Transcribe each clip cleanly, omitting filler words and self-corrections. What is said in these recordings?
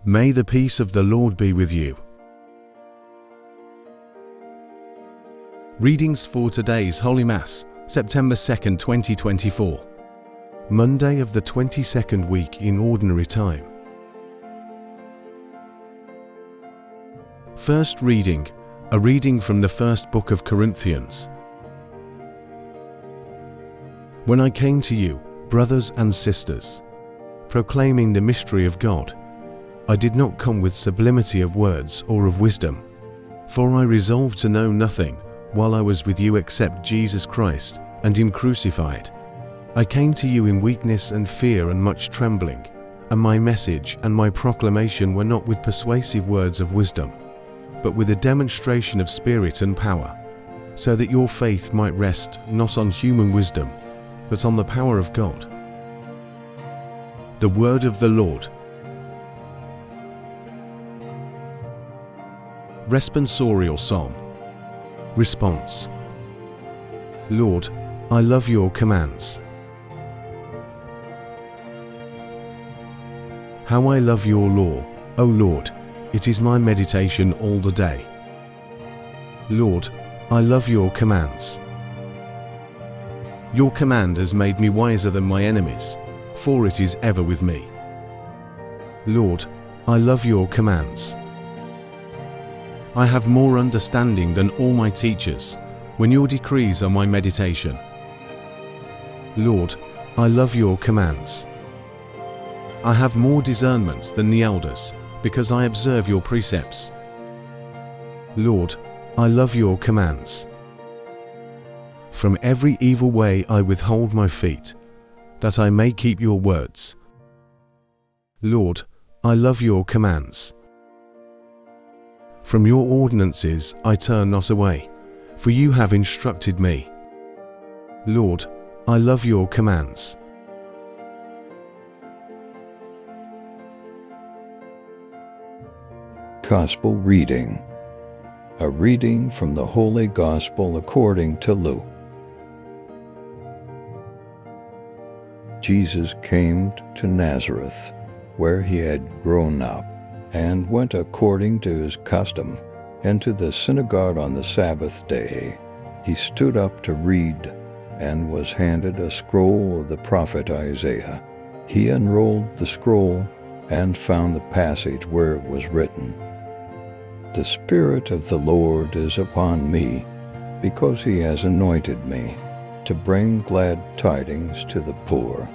May the peace of the Lord be with you. Readings for today's Holy Mass, September 2nd, 2024. Monday of the 22nd week in Ordinary Time. First reading, a reading from the first book of Corinthians. When I came to you, brothers and sisters, proclaiming the mystery of God, I did not come with sublimity of words or of wisdom, for I resolved to know nothing while I was with you except Jesus Christ and Him crucified. I came to you in weakness and fear and much trembling, and my message and my proclamation were not with persuasive words of wisdom, but with a demonstration of spirit and power, so that your faith might rest not on human wisdom, but on the power of God. The word of the Lord. Responsorial Psalm. Response. Lord, I love your commands. How I love your law, O Lord, it is my meditation all the day. Lord, I love your commands. Your command has made me wiser than my enemies, for it is ever with me. Lord, I love your commands. I have more understanding than all my teachers, when your decrees are my meditation. Lord, I love your commands. I have more discernment than the elders, because I observe your precepts. Lord, I love your commands. From every evil way I withhold my feet, that I may keep your words. Lord, I love your commands. From your ordinances I turn not away, for you have instructed me. Lord, I love your commands. Gospel reading. A reading from the Holy Gospel according to Luke. Jesus came to Nazareth, where he had grown up, and went according to his custom into the synagogue on the Sabbath day. He stood up to read, and was handed a scroll of the prophet Isaiah. He unrolled the scroll and found the passage where it was written, "The Spirit of the Lord is upon me, because he has anointed me to bring glad tidings to the poor.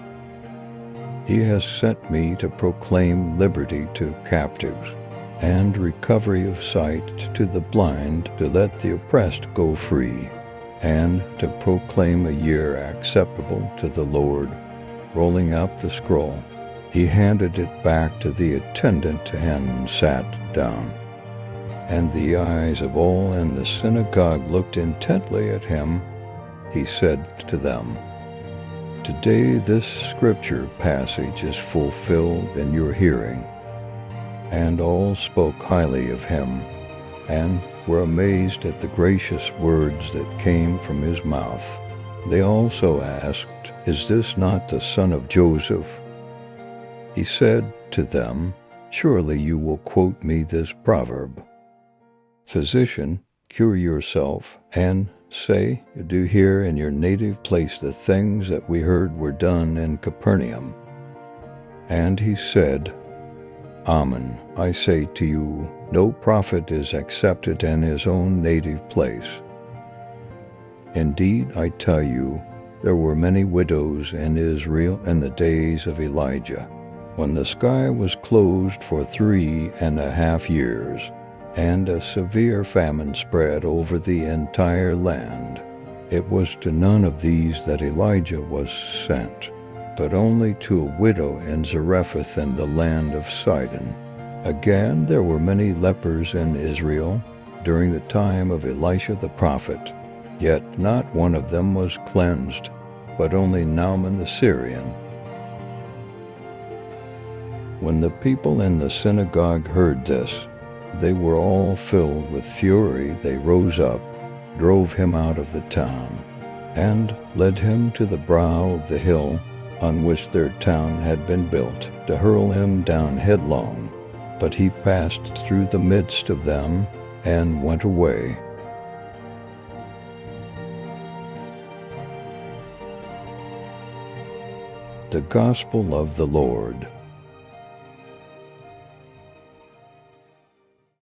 He has sent me to proclaim liberty to captives, and recovery of sight to the blind, to let the oppressed go free, and to proclaim a year acceptable to the Lord." Rolling up the scroll, he handed it back to the attendant and sat down. And the eyes of all in the synagogue looked intently at him. He said to them, "Today this scripture passage is fulfilled in your hearing." And all spoke highly of him, and were amazed at the gracious words that came from his mouth. They also asked, "Is this not the son of Joseph?" He said to them, "Surely you will quote me this proverb, 'Physician, cure yourself, and say, do here in your native place the things that we heard were done in Capernaum.' And he said, 'Amen, I say to you, no prophet is accepted in his own native place. Indeed, I tell you, there were many widows in Israel in the days of Elijah, when the sky was closed for 3.5 years, and a severe famine spread over the entire land. It was to none of these that Elijah was sent, but only to a widow in Zarephath in the land of Sidon. Again, there were many lepers in Israel during the time of Elisha the prophet, yet not one of them was cleansed, but only Naaman the Syrian." When the people in the synagogue heard this, they were all filled with fury. They rose up, drove him out of the town, and led him to the brow of the hill on which their town had been built, to hurl him down headlong. But he passed through the midst of them and went away. The Gospel of the Lord.